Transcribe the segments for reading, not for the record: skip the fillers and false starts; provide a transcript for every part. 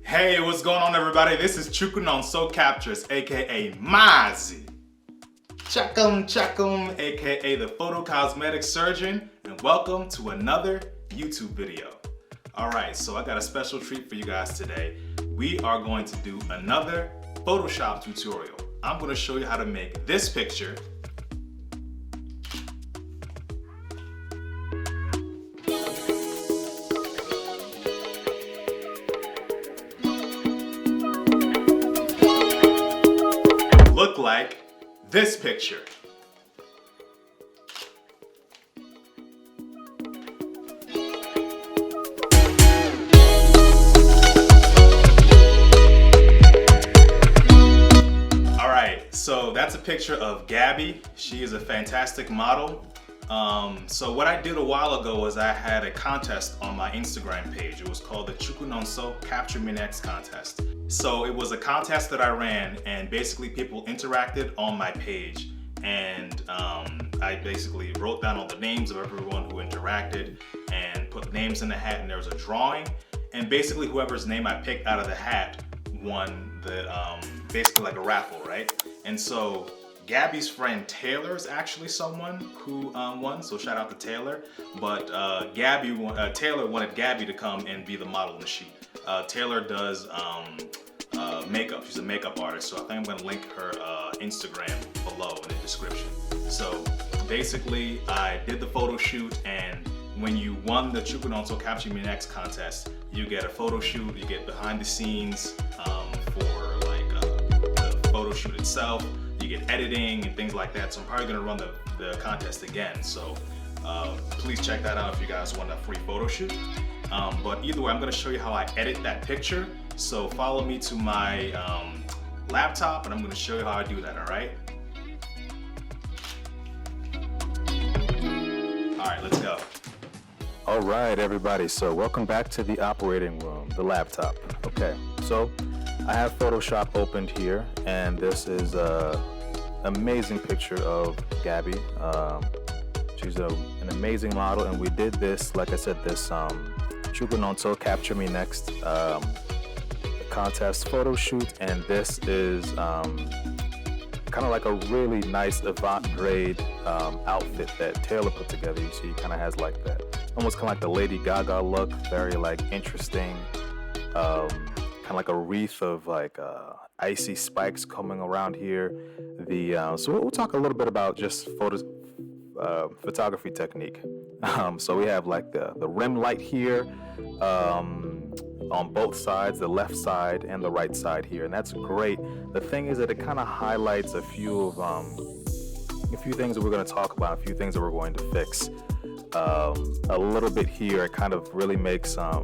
Hey, what's going on, everybody? This is ChukwunonsoCaptures, aka Mazi. Chukwum, aka the Photo Cosmetic Surgeon, and welcome to another YouTube video. Alright, so I got a special treat for you guys today. We are going to do another Photoshop tutorial. I'm going to show you how to make this picture look like this picture. Alright, so that's a picture of Gabby. She is a fantastic model. So what I did a while ago was I had a contest on my Instagram page. It was called the ChukwunonsoCaptures contest. So it was a contest that I ran, and basically people interacted on my page, and I basically wrote down all the names of everyone who interacted and put names in the hat, and there was a drawing, and basically whoever's name I picked out of the hat won the basically like a raffle, right? And so Gabby's friend Taylor is actually someone who won, so shout out to Taylor. But Taylor wanted Gabby to come and be the model in the sheet. Taylor does makeup. She's a makeup artist, so I think I'm going to link her Instagram below in the description. So basically, I did the photo shoot, and when you won the ChukwunonsoCaptures contest, you get a photo shoot, you get behind the scenes for like the photo shoot itself. You get editing and things like that. So I'm probably going to run the contest again. So please check that out if you guys want a free photo shoot. But either way, I'm going to show you how I edit that picture. So follow me to my laptop, and I'm going to show you how I do that, all right? All right, let's go. All right, everybody. So welcome back to the operating room, the laptop. Okay, so I have Photoshop opened here, and this is an amazing picture of Gabby. She's an amazing model, and we did this, like I said, this ChukwunonsoCaptures contest photo shoot, and this is kind of like a really nice avant-garde outfit that Taylor put together. You see, he kind of has like that, almost kind of like the Lady Gaga look, very like interesting, kind of like a wreath of like icy spikes coming around here. So we'll talk a little bit about just photography technique. So we have like the rim light here on both sides, the left side and the right side here, and that's great. The thing is that it kind of highlights a few things that we're going to talk about, a few things that we're going to fix. A little bit here, it kind of really makes a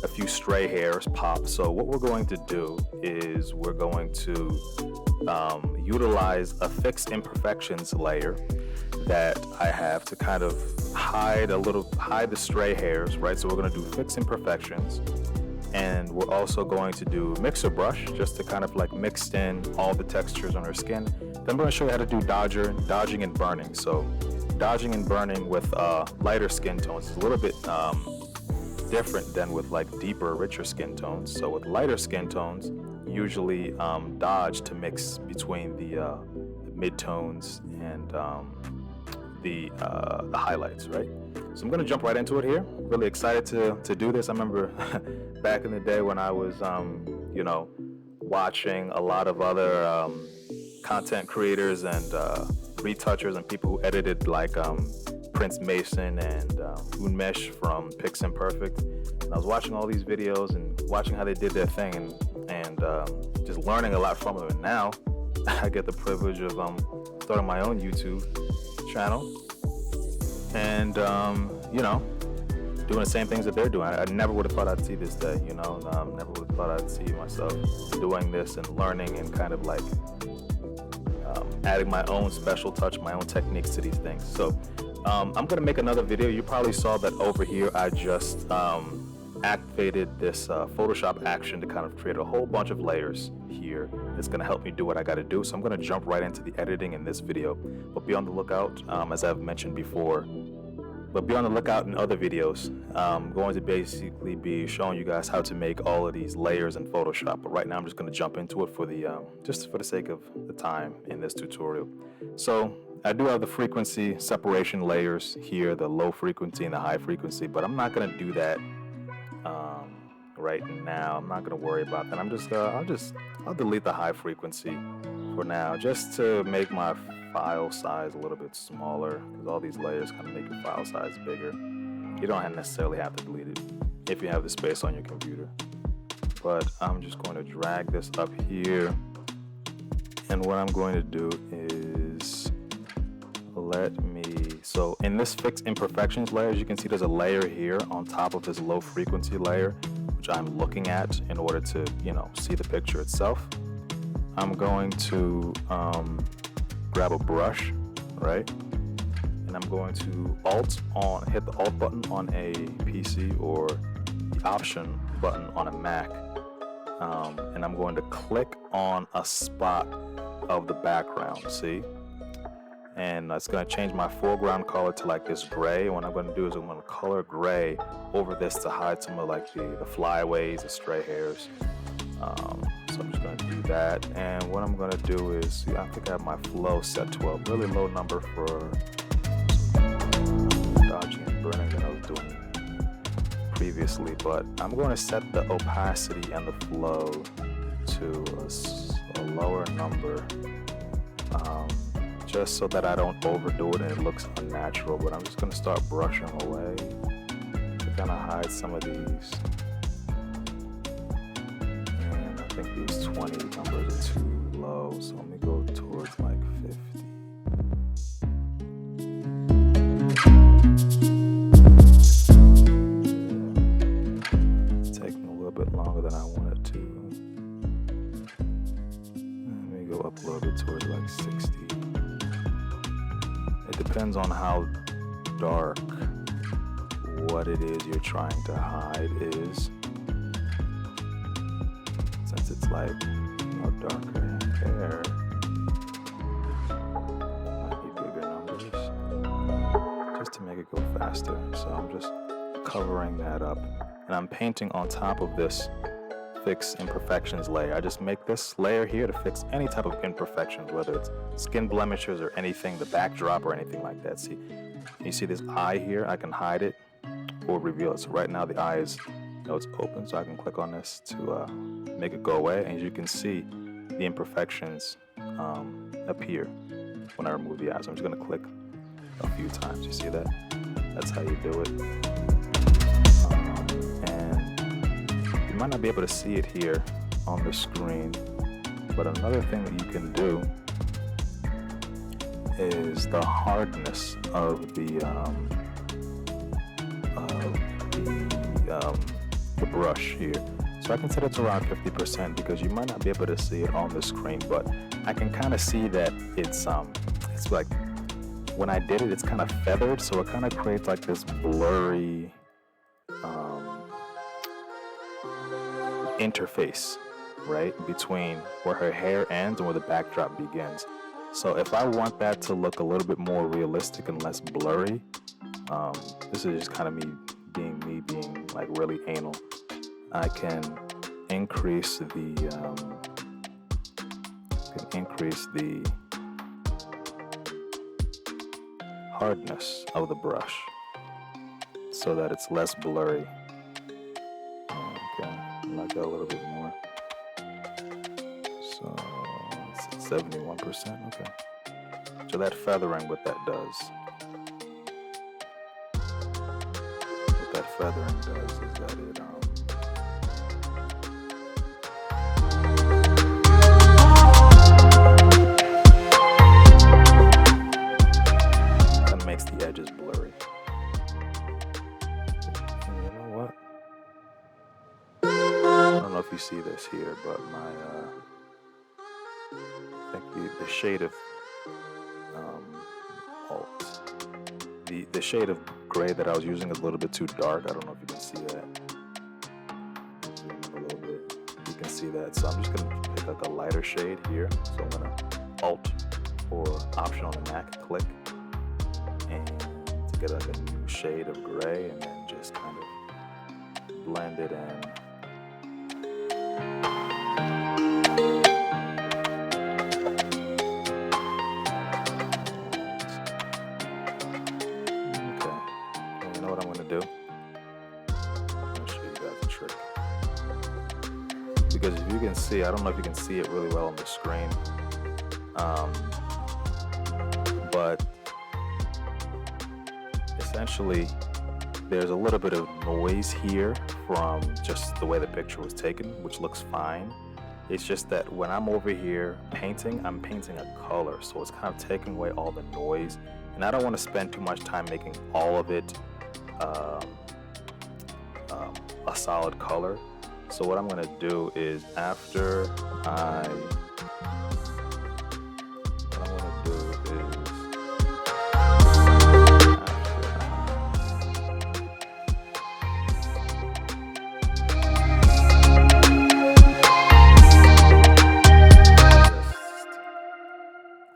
few stray hairs pop. So what we're going to do is we're going to utilize a fix imperfections layer that I have to kind of hide the stray hairs, right? So we're going to do fix imperfections, and we're also going to do mixer brush just to kind of like mix in all the textures on her skin. Then I'm going to show you how to do dodging and burning. So dodging and burning with lighter skin tones is a little bit different than with like deeper, richer skin tones. So with lighter skin tones, usually dodge to mix between the mid-tones and the highlights, right? So I'm gonna jump right into it here. Really excited to do this. I remember back in the day when I was, watching a lot of other content creators and retouchers and people who edited like Prince Mason and Unmesh from Pix Imperfect. And I was watching all these videos and watching how they did their thing and just learning a lot from them. And now I get the privilege of starting my own YouTube channel and doing the same things that they're doing. I never would have thought I'd see this day, never would have thought I'd see myself doing this and learning and kind of like adding my own special touch, my own techniques to these things. So I'm gonna make another video. You probably saw that over here I just activated this Photoshop action to kind of create a whole bunch of layers here. It's gonna help me do what I gotta do. So I'm gonna jump right into the editing in this video, but be on the lookout. As I've mentioned before, But be on the lookout in other videos. I'm going to basically be showing you guys how to make all of these layers in Photoshop. But right now I'm just going to jump into it for the just for the sake of the time in this tutorial. So I do have the frequency separation layers here, the low frequency and the high frequency, but I'm not going to do that right now. I'm not going to worry about that. I'll delete the high frequency for now, just to make my file size a little bit smaller, because all these layers kind of make your file size bigger. You don't necessarily have to delete it if you have the space on your computer. But I'm just going to drag this up here, and what I'm going to do is so in this fix imperfections layer, as you can see, there's a layer here on top of this low frequency layer, which I'm looking at in order to, see the picture itself. I'm going to grab a brush, right? And I'm going to hit the Alt button on a PC or the Option button on a Mac. And I'm going to click on a spot of the background, see? And it's going to change my foreground color to like this gray. And what I'm going to do is I'm going to color gray over this to hide some of like the flyaways, the stray hairs. So I'm just going to do that. And what I'm going to do is, I think I have my flow set to a really low number for dodging and burning that I was doing previously. But I'm going to set the opacity and the flow to a lower number. Just so that I don't overdo it and it looks unnatural, but I'm just going to start brushing away to kind of hide some of these. And I think these 20 numbers are too low, so let me go towards like 50. It's taking a little bit longer than I wanted to. Let me go up a little bit towards like 60. It depends on how dark what it is you're trying to hide is. Since it's like darker hair, might be bigger numbers just to make it go faster. So I'm just covering that up, and I'm painting on top of this fix imperfections layer. I just make this layer here to fix any type of imperfections, whether it's skin blemishes or anything, the backdrop or anything like that. See, you see this eye here? I can hide it or reveal it. So right now the eye is, it's open, so I can click on this to make it go away. And as you can see, the imperfections appear when I remove the eye. So I'm just going to click a few times. You see that? That's how you do it. You might not be able to see it here on the screen, but another thing that you can do is the hardness of the brush here. So I can set it to around 50% because you might not be able to see it on the screen, but I can kind of see that it's like when I did it, it's kind of feathered, so it kind of creates like this blurry interface, right, between where her hair ends and where the backdrop begins. So if I want that to look a little bit more realistic and less blurry, this is just kind of me being like really anal. I can increase the hardness of the brush so that it's less blurry. Okay, like that a little bit more. So it's 71%. Okay. So that feathering, what that does. What that feathering does is that it kind of makes the edges blurry. And you know what? I don't know if you see this here, but my I think the shade of the shade of gray that I was using is a little bit too dark. I don't know if you can see that. Zoom in a little bit. You can see that. So I'm just gonna pick like a lighter shade here. So I'm gonna Alt or Option on the Mac, click, and to get like a new shade of gray and then just kind of blend it in. Okay, well, you know what I'm going to do? I'm going to show you guys a trick. Because if you can see, I don't know if you can see it really well on the screen, but essentially there's a little bit of noise here from just the way the picture was taken, which looks fine. It's just that when I'm over here painting, I'm painting a color, so it's kind of taking away all the noise, and I don't want to spend too much time making all of it a solid color. So what I'm going to do is after I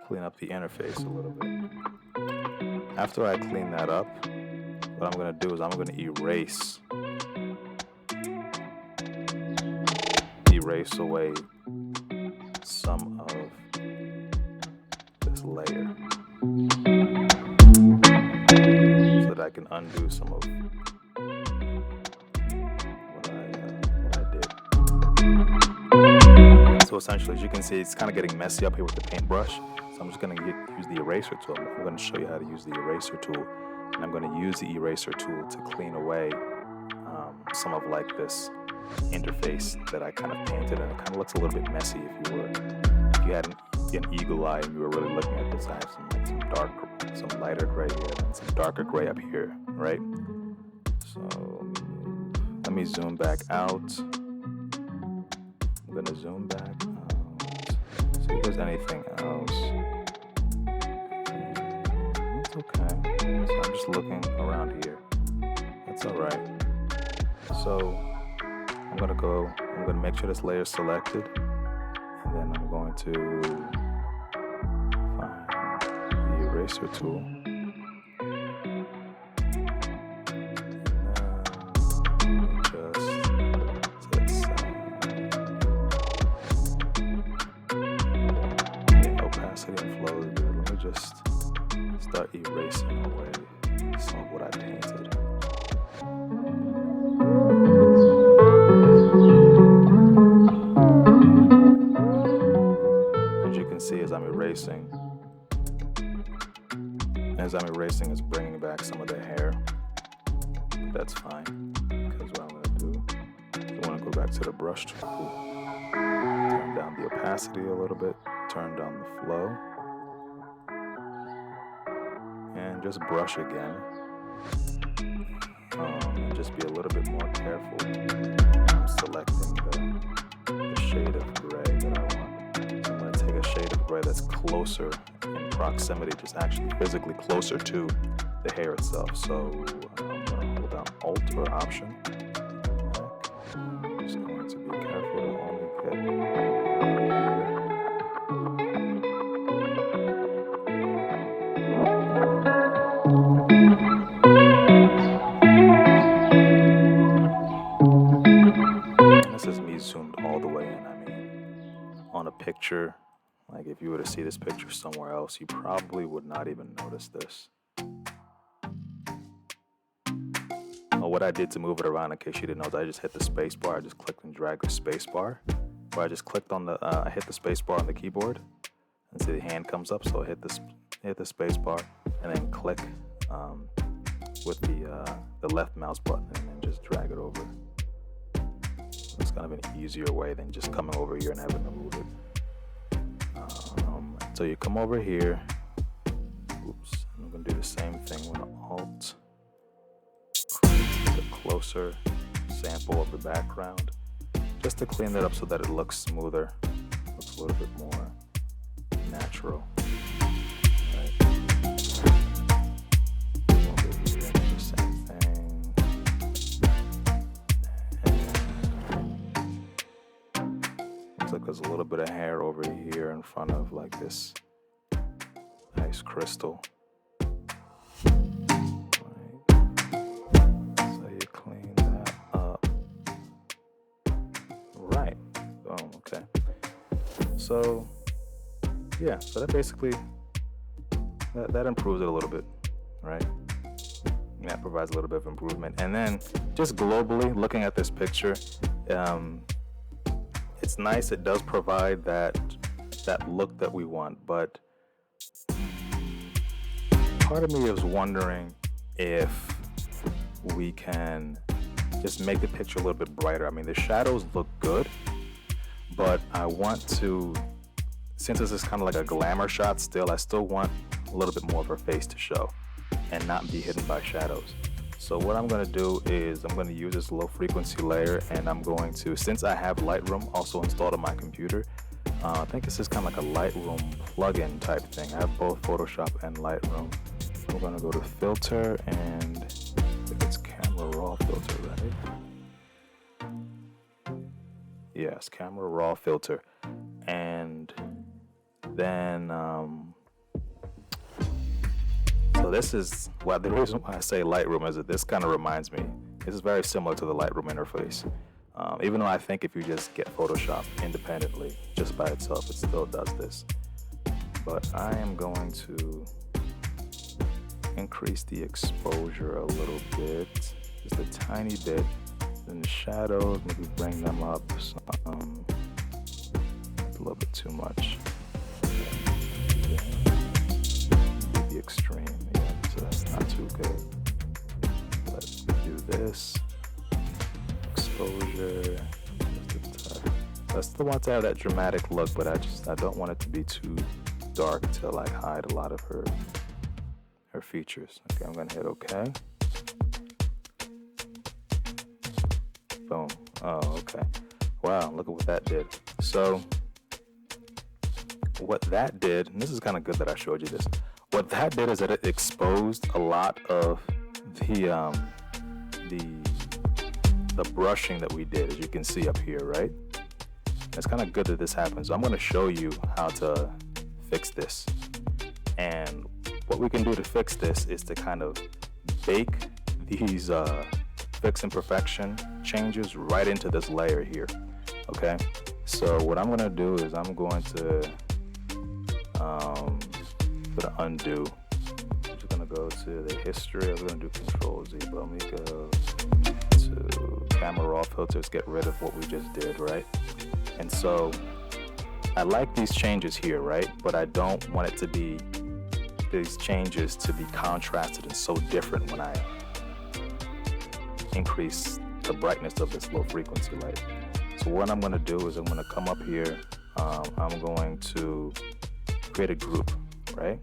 clean up the interface a little bit. After I clean that up, what I'm going to do is I'm going to erase away some of this layer so that I can undo some of what I did. So essentially, as you can see, it's kind of getting messy up here with the paintbrush. So I'm just going to use the eraser tool. I'm going to show you how to use the eraser tool. And I'm going to use the eraser tool to clean away some of like this interface that I kind of painted, and it kind of looks a little bit messy if you had an eagle eye and you were really looking at this. I have some lighter gray here and some darker gray up here, right? So let me zoom back out. I'm gonna zoom back out. See if there's anything else. That's okay. So I'm just looking around here. That's all right. So I'm gonna make sure this layer is selected, and then I'm going to find the eraser tool. And then just set the opacity and flow is good. Let me just start erasing away some of what I painted. As I'm erasing, it's bringing back some of the hair. But that's fine, because what I'm going to do is I want to go back to the brush tool, turn down the opacity a little bit, turn down the flow, and just brush again. And just be a little bit more careful. I'm selecting the shade of gray that I want. So I'm going to take a shade of gray that's closer in proximity, just actually physically closer to the hair itself. So I'm going to hold down Alt or Option. I'm just going to be careful to only get here. This is me zoomed all the way in. I mean, on a picture, like if you were to see this picture somewhere else, you probably would not even notice this. Well, what I did to move it around, in case you didn't know, is I just hit the space bar. I just clicked and dragged the space bar. Or I just clicked on I hit the space bar on the keyboard, and see the hand comes up. So I hit the space bar, and then click with the left mouse button, and then just drag it over. It's kind of an easier way than just coming over here and having to move it. So you come over here. Oops, I'm gonna do the same thing with an Alt. Get a closer sample of the background, just to clean it up so that it looks smoother, looks a little bit more natural. Right. Over here, do the same thing. Looks like there's a little bit of hair over here in front of like this nice crystal. Right. Okay. So yeah, so that basically that improves it a little bit, right? That provides a little bit of improvement. And then just globally looking at this picture, it's nice. It does provide that look that we want, but part of me is wondering if we can just make the picture a little bit brighter. I mean, the shadows look good, but I want to, since this is kind of like a glamour shot still, I still want a little bit more of her face to show and not be hidden by shadows. So what I'm going to do is I'm going to use this low frequency layer, and I'm going to, since I have Lightroom also installed on my computer, I think this is kind of like a Lightroom plugin type thing. I have both Photoshop and Lightroom. I'm going to go to filter, and I think it's camera raw filter, right? Yes, camera raw filter. And then so this is, well, the reason why I say Lightroom is that this kind of reminds me, this is very similar to the Lightroom interface. Even though I think if you just get Photoshop independently, just by itself, it still does this. But I am going to increase the exposure a little bit, just a tiny bit. Then the shadows, maybe bring them up a little bit too much. The extreme, yeah, so that's not too good. Let's do this. Exposure. I still want to have that dramatic look, but I don't want it to be too dark to like hide a lot of her features. Okay, I'm gonna hit OK. Boom. Oh, okay. Wow, look at what that did. So what that did, and this is kind of good that I showed you this. What that did is that it exposed a lot of the brushing that we did, as you can see up here, right? It's kind of good that this happens. So I'm going to show you how to fix this. And what we can do to fix this is to kind of bake these fix imperfection changes right into this layer here. Okay, so what I'm going to do is I'm going to put an undo. I'm just going to go to the history. I'm going to do Control Z, but let me go to camera raw filters, get rid of what we just did, right? And so I like these changes here, right? But I don't want it to be, these changes to be contrasted and so different when I increase the brightness of this low frequency light. So what I'm going to do is I'm going to come up here. I'm going to create a group, right?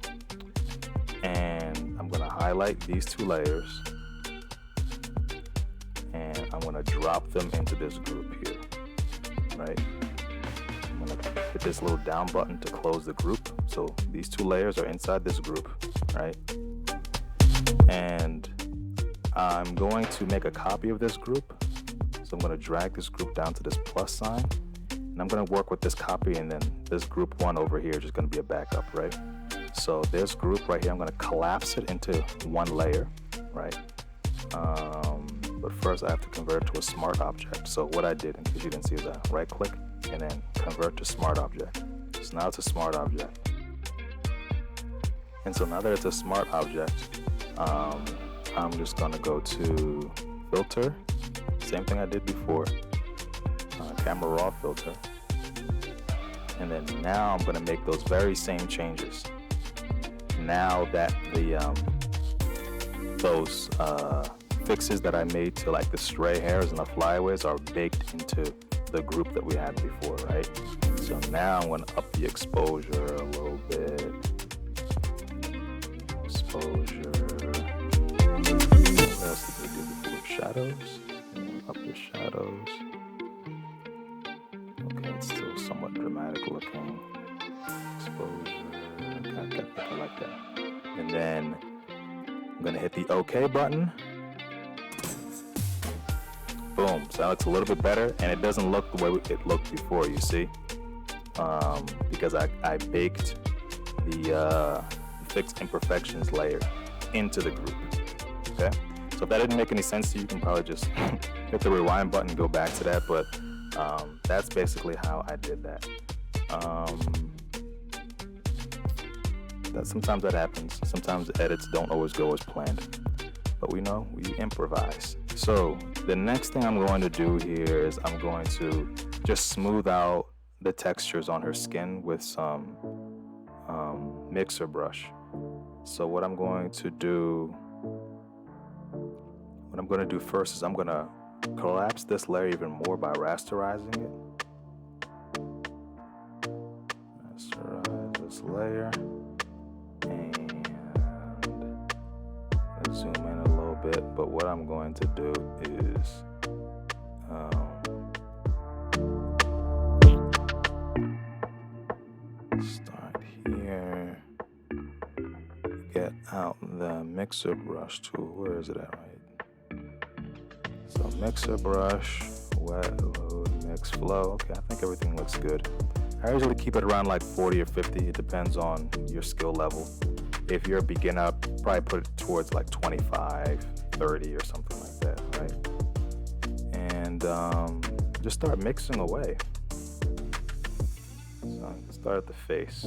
And I'm going to highlight these two layers, and I'm going to drop them into this group here, right? I'm going to hit this little down button to close the group. So these two layers are inside this group, right? And I'm going to make a copy of this group. So I'm going to drag this group down to this plus sign, and I'm going to work with this copy, and then this group one over here is just going to be a backup, right? So this group right here, I'm going to collapse it into one layer, right? But first I have to convert it to a smart object. So what I did, in case you didn't see, is I right click and then convert to smart object. So now it's a smart object. And so now that it's a smart object, I'm just going to go to filter, same thing I did before, camera raw filter. And then now I'm going to make those very same changes. Now that those fixes that I made to like the stray hairs and the flyaways are baked into the group that we had before, right? So now I'm going to up the exposure a little bit. Exposure. What else did we do before? Shadows. Up the shadows. Okay, it's still somewhat dramatic looking. Exposure. Okay, I like that. And then I'm going to hit the OK button. Boom. So now it's a little bit better, and it doesn't look the way it looked before, you see? Because I baked the fixed imperfections layer into the group. Okay? So if that didn't make any sense to you, you can probably just hit the rewind button and go back to that. But That's basically how I did that. Sometimes that happens. Sometimes the edits don't always go as planned, but we improvise. So the next thing I'm going to do here is I'm going to just smooth out the textures on her skin with some mixer brush. So what I'm going to do first is I'm going to collapse this layer even more by rasterizing it. Rasterize this layer and zoom in a little bit. But what I'm going to do is start here, get out the mixer brush tool. Where is it at? Right. So mixer brush, wet, load, mix, flow. Okay, I think everything looks good. I usually keep it around like 40 or 50. It depends on your skill level. If you're a beginner, I'd probably put it towards like 25, 30 or something like that, right? And just start mixing away. So start at the face.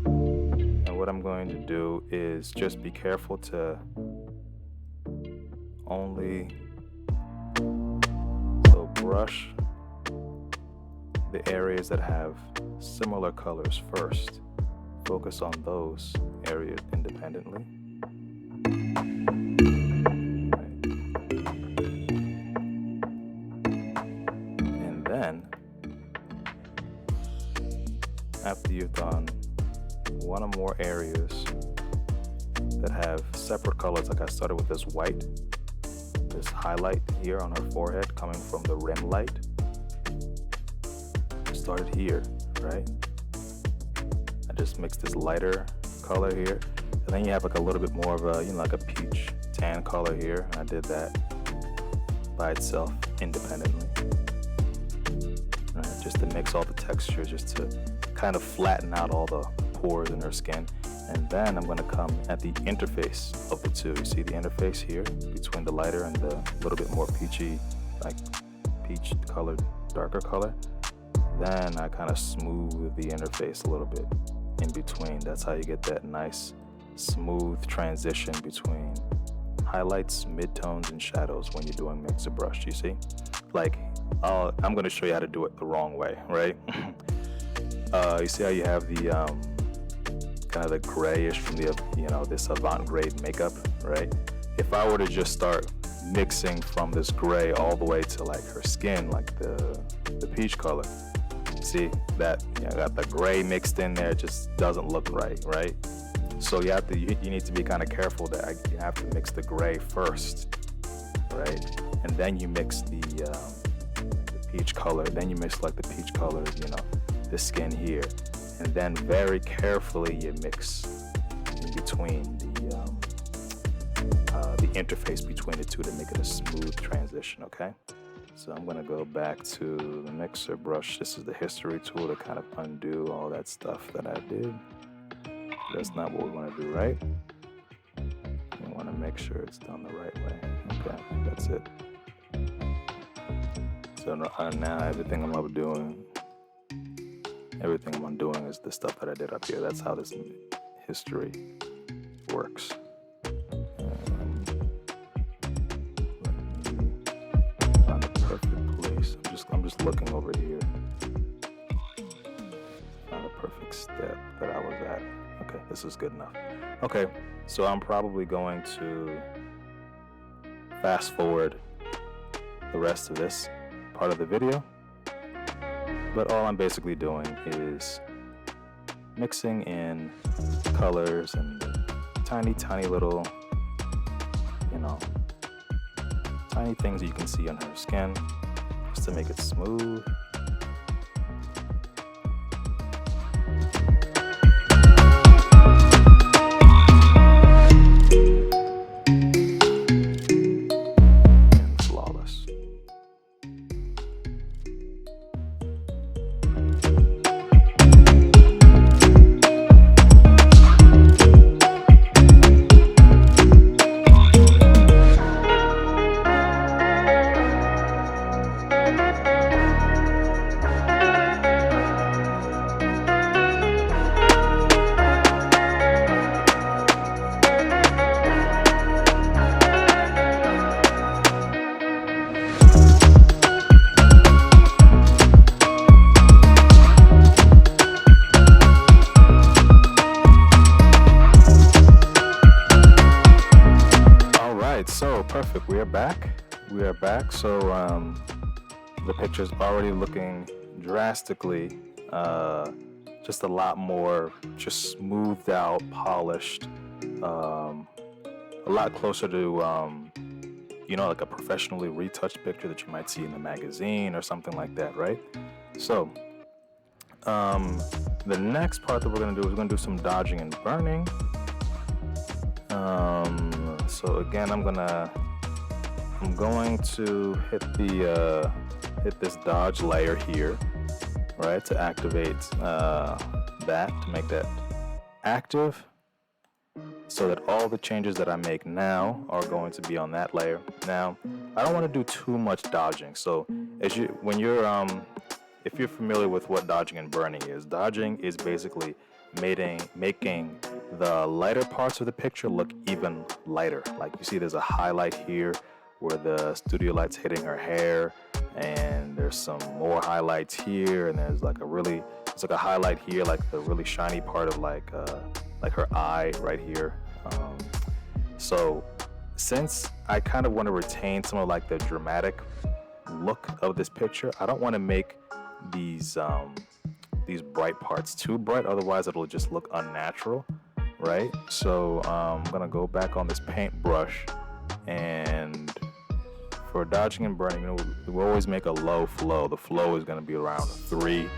And what I'm going to do is just be careful to only brush the areas that have similar colors first. Focus on those areas independently. Right. And then, after you've done one or more areas that have separate colors, like I started with this white, this highlight here on her forehead coming from the rim light. Started here, right? I just mixed this lighter color here, and then you have like a little bit more of a, like a peach tan color here, and I did that by itself independently. Right, just to mix all the textures, just to kind of flatten out all the pores in her skin. And then I'm going to come at the interface of the two. You see the interface here between the lighter and the little bit more peachy, like peach colored, darker color. Then I kind of smooth the interface a little bit in between. That's how you get that nice smooth transition between highlights, midtones, and shadows when you're doing mixer brush. You see? Like, I'm going to show you how to do it the wrong way, right? You see how you have the kind of the grayish from the, this avant-garde makeup, right? If I were to just start mixing from this gray all the way to like her skin, like the peach color, see that got the gray mixed in there, just doesn't look right? So you need to be kind of careful that you have to mix the gray first, right? And then you mix the peach color, then you mix like the peach color, the skin here. And then very carefully you mix in between the interface between the two to make it a smooth transition, okay? So I'm gonna go back to the mixer brush. This is the history tool to kind of undo all that stuff that I did. That's not what we wanna do, right? We wanna make sure it's done the right way. Okay, that's it. So now everything I'm doing is the stuff that I did up here. That's how this history works. Find the perfect place. I'm just looking over here. Find the perfect step that I was at. Okay, this is good enough. Okay, so I'm probably going to fast forward the rest of this part of the video. But all I'm basically doing is mixing in colors and tiny little, tiny things that you can see on her skin, just to make it smooth. back. We are back. So the picture's already looking drastically, just a lot more, just smoothed out, polished, a lot closer to, like a professionally retouched picture that you might see in a magazine or something like that, right? So the next part that we're gonna do is we're gonna do some dodging and burning. So again, I'm going to hit this dodge layer here, right, to activate that, to make that active, so that all the changes that I make now are going to be on that layer. Now, I don't want to do too much dodging. So if you're familiar with what dodging and burning is basically making the lighter parts of the picture look even lighter. Like you see there's a highlight here where the studio light's hitting her hair, and there's some more highlights here, and there's like a highlight here, like the really shiny part of like her eye right here. So since I kind of want to retain some of like the dramatic look of this picture, I don't want to make these bright parts too bright, otherwise it'll just look unnatural, right? So I'm gonna go back on this paintbrush, and for dodging and burning, we always make a low flow. The flow is gonna be around 3,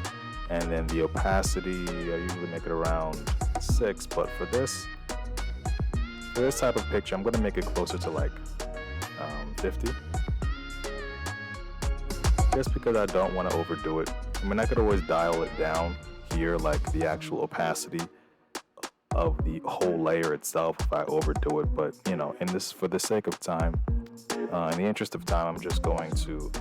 and then the opacity, I usually make it around 6, but for this type of picture, I'm gonna make it closer to like 50. Just because I don't want to overdo it. I mean, I could always dial it down here, like the actual opacity of the whole layer itself if I overdo it. But for the sake of time, in the interest of time, I'm just going to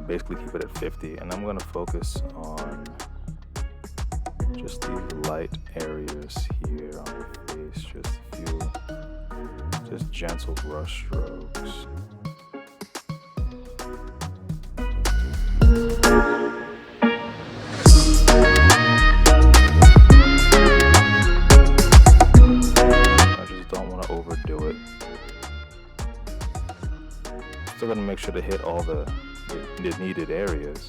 basically keep it at 50, and I'm going to focus on just these light areas here on the face, just a few, just gentle brush strokes. I just don't want to overdo it. Still gonna make sure to hit all the needed areas,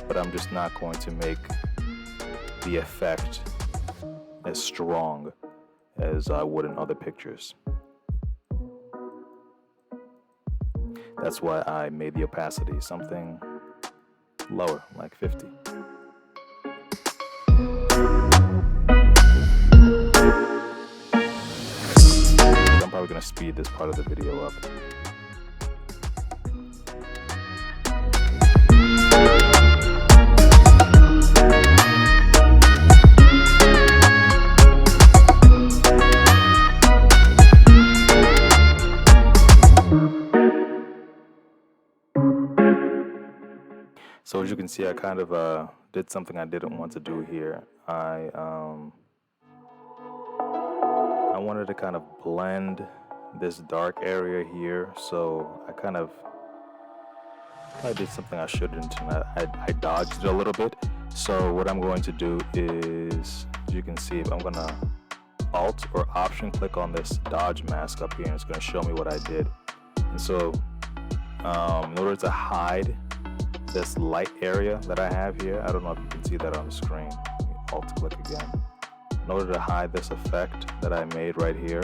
but I'm just not going to make the effect as strong as I would in other pictures. That's why I made the opacity something lower, like 50. I'm probably going to speed this part of the video up. So as you can see, I kind of did something I didn't want to do here. I wanted to kind of blend this dark area here, so I did something I shouldn't, and I dodged it a little bit. So what I'm going to do is, as you can see, I'm going to Alt or Option click on this dodge mask up here, and it's going to show me what I did. And so in order to hide this light area that I have here, I don't know if you can see that on the screen. Alt click again. In order to hide this effect that I made right here,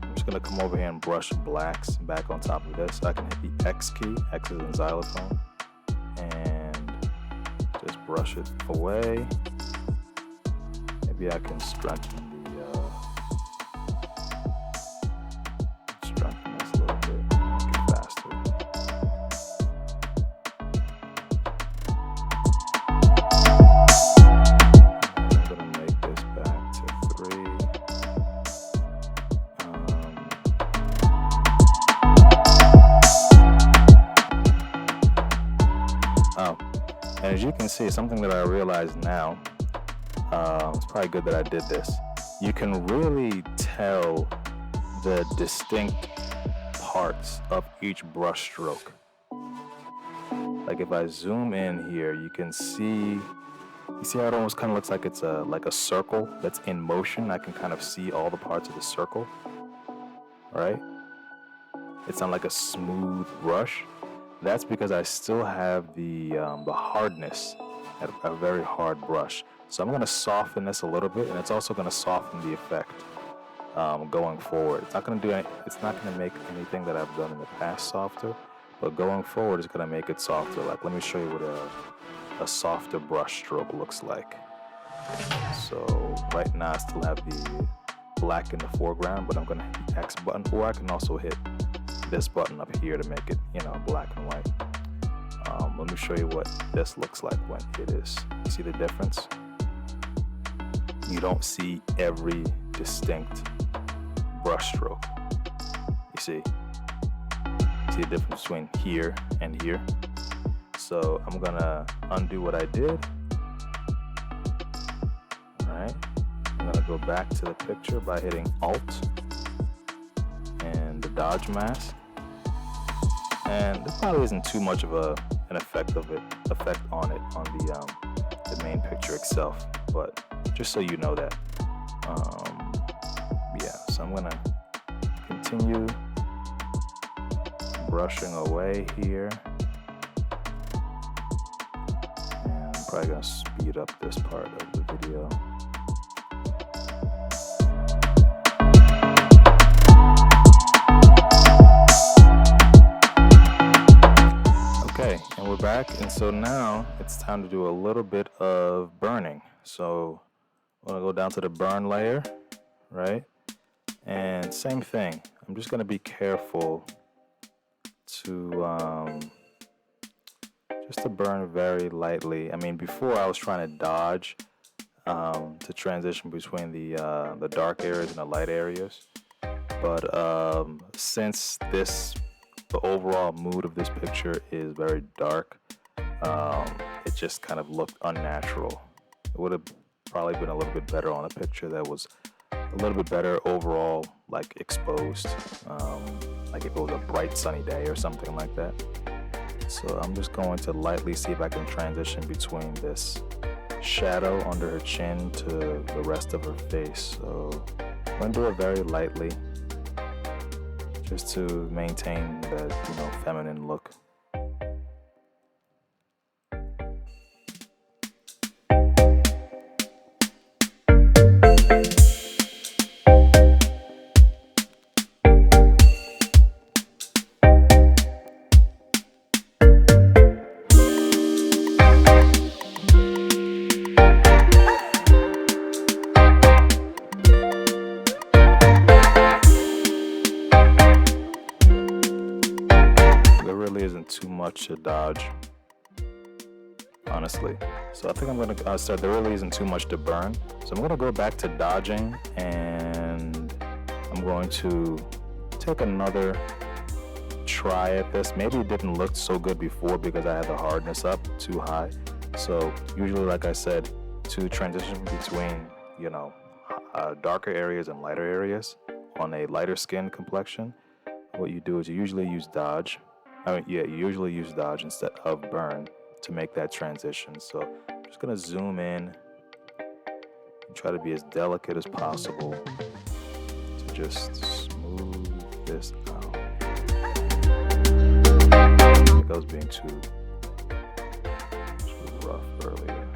I'm just gonna come over here and brush blacks back on top of this. I can hit the X key, X is in xylophone, and just brush it away. Maybe I can strengthen this a little bit, make it faster. And as you can see, something that I realize now, it's probably good that I did this. You can really tell the distinct parts of each brush stroke. Like if I zoom in here, you can see You see how it almost kind of looks like it's like a circle that's in motion? I can kind of see all the parts of the circle, right? It's not like a smooth brush. That's because I still have the hardness at a very hard brush. So I'm going to soften this a little bit, and it's also going to soften the effect going forward. It's not going to do it's not going to make anything that I've done in the past softer, but going forward it's going to make it softer. Like, let me show you what a softer brush stroke looks like. So right now I still have the black in the foreground, but I'm going to hit the X button, or I can also hit this button up here to make it, black and white. Let me show you what this looks like when it is. You see the difference? You don't see every distinct brush stroke. You see the difference between here and here. So I'm gonna undo what I did. All right, I'm gonna go back to the picture by hitting Alt and the dodge mask. And there probably isn't too much of an effect on it on the main picture itself, but just so you know that. Yeah, so I'm gonna continue brushing away here, and I'm probably gonna speed up this part of the video. And we're back, and so now it's time to do a little bit of burning. So I'm gonna go down to the burn layer, right? And same thing, I'm just gonna be careful to just to burn very lightly. I mean, before I was trying to dodge to transition between the dark areas and the light areas, but since the overall mood of this picture is very dark, it just kind of looked unnatural. It would have probably been a little bit better on a picture that was a little bit better overall, like exposed, like if it was a bright sunny day or something like that. So I'm just going to lightly see if I can transition between this shadow under her chin to the rest of her face. So I'm going to do it very lightly, just to maintain that, feminine look. Isn't too much to dodge, honestly. So I think I'm gonna start. There really isn't too much to burn, so I'm gonna go back to dodging, and I'm going to take another try at this. Maybe it didn't look so good before because I had the hardness up too high. So usually, like I said, to transition between darker areas and lighter areas on a lighter skin complexion, what you do is you usually use dodge. You usually use dodge instead of burn to make that transition. So I'm just gonna zoom in and try to be as delicate as possible to just smooth this out. I think I was being too rough earlier.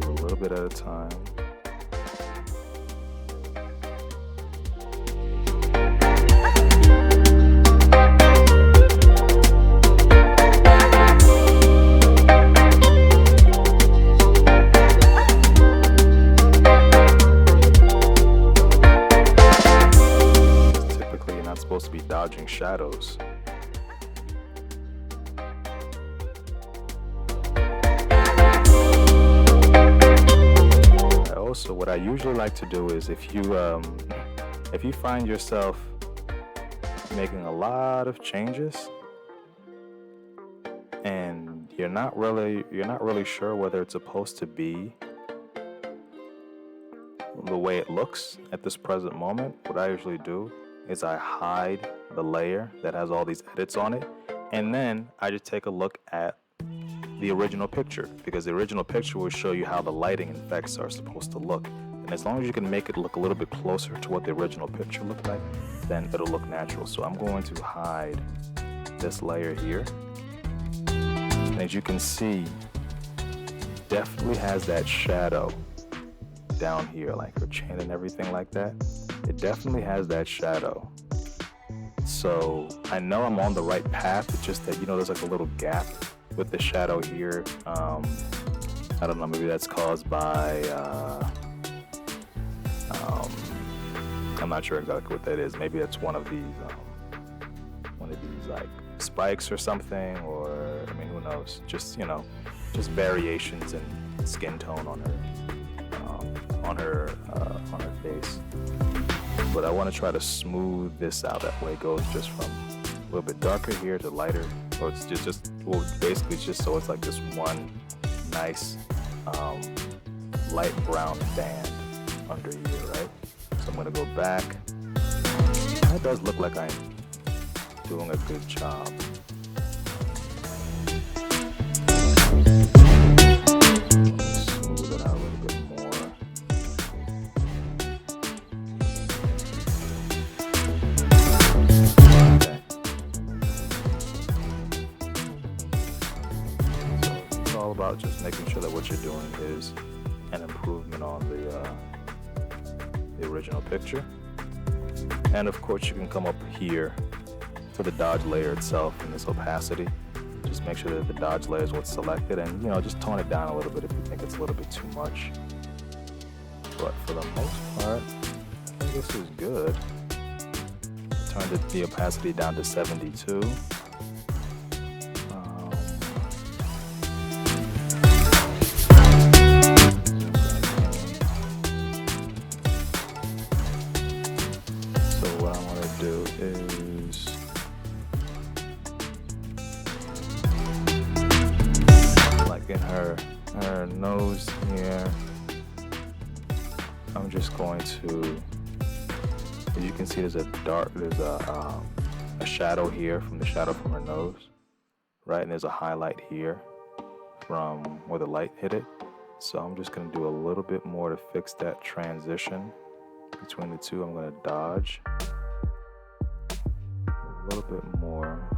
Do a little bit at a time. Dodging shadows. Also, what I usually like to do is if you find yourself making a lot of changes and you're not really sure whether it's supposed to be the way it looks at this present moment, what I usually do is I hide the layer that has all these edits on it, And then I just take a look at the original picture, because the original picture will show you how the lighting effects are supposed to look. And as long as you can make it look a little bit closer to what the original picture looked like, then it'll look natural. So I'm going to hide this layer here. And as you can see, definitely has that shadow down here, like her chin and everything like that. It definitely has that shadow. So I know I'm on the right path. It's just that, you know, there's like a little gap with the shadow here. I don't know, maybe that's caused by I'm not sure exactly what that is. Maybe it's one of these like spikes or something, or I mean, who knows? Just, you know, just variations in skin tone on her face. But I want to try to smooth this out. That way it goes just from a little bit darker here to lighter, or it's just well, basically just so it's like this one nice light brown band under here, right? So I'm going to go back. That does look like I'm doing a good job. Smooth it out a little bit more. Okay. So it's all about just making sure that what you're doing is an improvement on the original picture. And of course you can come up here to the dodge layer itself and this opacity. Just make sure that the dodge layer is what's selected, and you know, just tone it down a little bit if you think it's a little bit too much. But for the most part, I think this is good. Turn the opacity down to 72. In her nose here, I'm just going to, as you can see, there's a shadow here from the shadow from her nose, right? And there's a highlight here from where the light hit it. So I'm just going to do a little bit more to fix that transition between the two. I'm going to dodge a little bit more.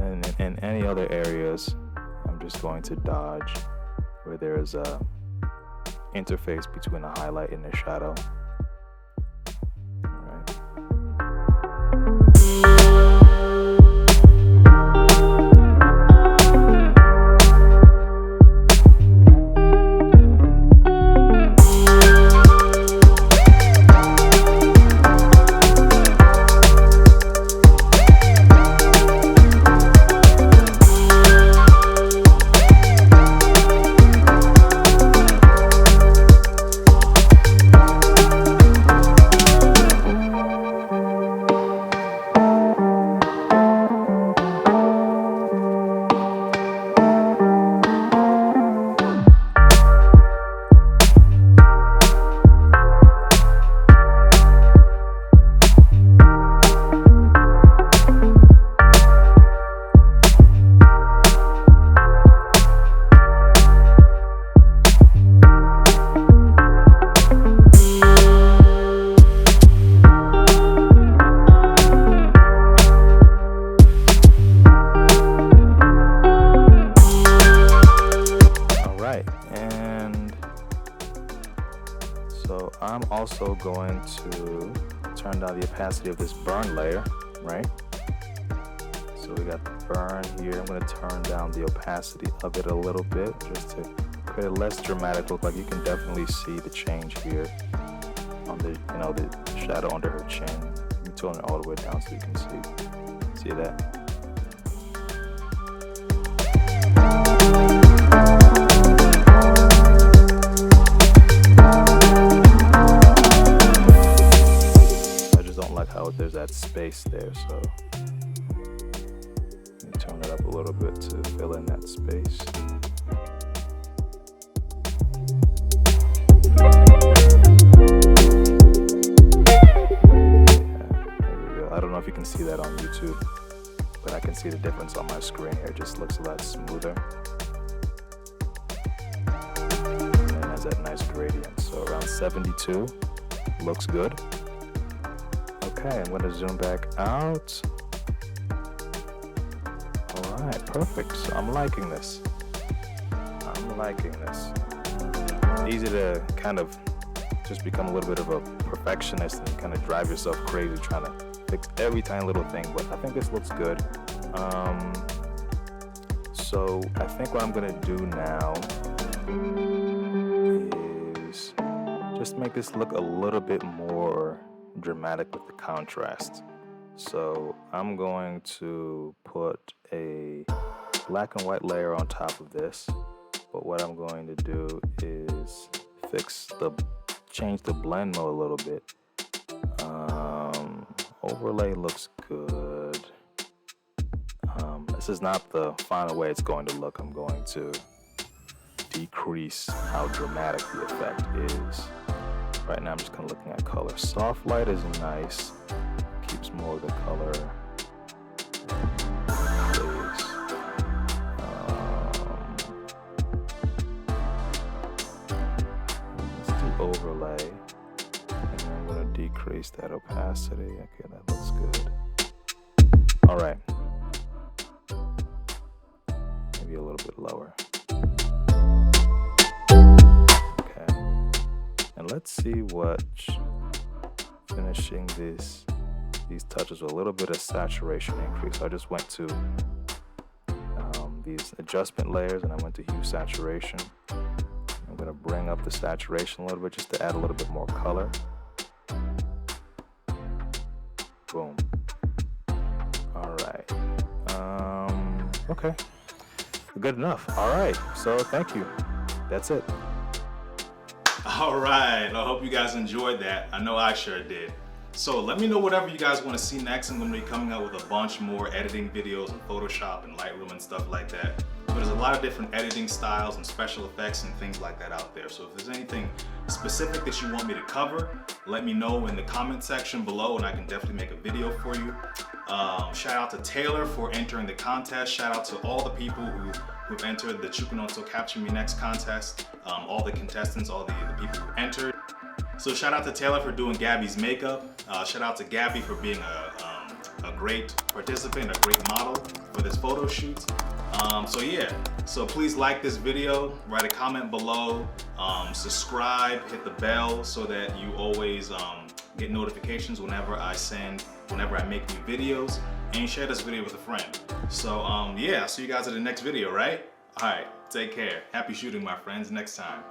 And in any other areas, I'm just going to dodge where there is a interface between the highlight and the shadow. So I'm also going to turn down the opacity of this burn layer, right? So we got the burn here. I'm going to turn down the opacity of it a little bit just to create a less dramatic look. Like you can definitely see the change here on the, you know, the shadow under her chin. Let me tone it all the way down so you can see that. There's that space there, so let me turn it up a little bit to fill in that space. Yeah, there we go. I don't know if you can see that on YouTube. but I can see the difference on my screen here. It just looks a lot smoother. And has that nice gradient. So around 72 looks good. Okay, I'm gonna zoom back out. All right, perfect. So I'm liking this. Easy to kind of just become a little bit of a perfectionist and kind of drive yourself crazy trying to fix every tiny little thing, but I think this looks good. So I think what I'm gonna do now is just make this look a little bit more dramatic with the contrast. So I'm going to put a black and white layer on top of this, but what I'm going to do is change the blend mode a little bit. Overlay looks good. This is not the final way it's going to look. I'm going to decrease how dramatic the effect is. Right now I'm just kind of looking at color. Soft light is nice. Keeps more of the color. Let's do overlay. And I'm going to decrease that opacity. Okay, that looks good. All right. Maybe a little bit lower. Okay. And let's see what finishing these touches with a little bit of saturation increase. So I just went to these adjustment layers and I went to hue saturation. I'm going to bring up the saturation a little bit just to add a little bit more color. Boom. All right. Okay. Good enough. All right. So thank you. That's it. All right. I hope you guys enjoyed that. I know I sure did. So let me know whatever you guys want to see next. I'm going to be coming out with a bunch more editing videos in Photoshop and Lightroom and stuff like that. But there's a lot of different editing styles and special effects and things like that out there. So if there's anything specific that you want me to cover, let me know in the comment section below and I can definitely make a video for you. Shout out to Taylor for entering the contest. Shout out to all the people who've entered the Chukwunonso Capture Me Next contest. All the contestants, all the people who entered. So shout out to Taylor for doing Gabby's makeup. Shout out to Gabby for being a great participant, a great model for this photo shoot. So yeah, so please like this video, write a comment below, subscribe, hit the bell so that you always get notifications whenever I make new videos, and share this video with a friend. So yeah, I'll see you guys in the next video, right? All right, take care. Happy shooting, my friends. Next time.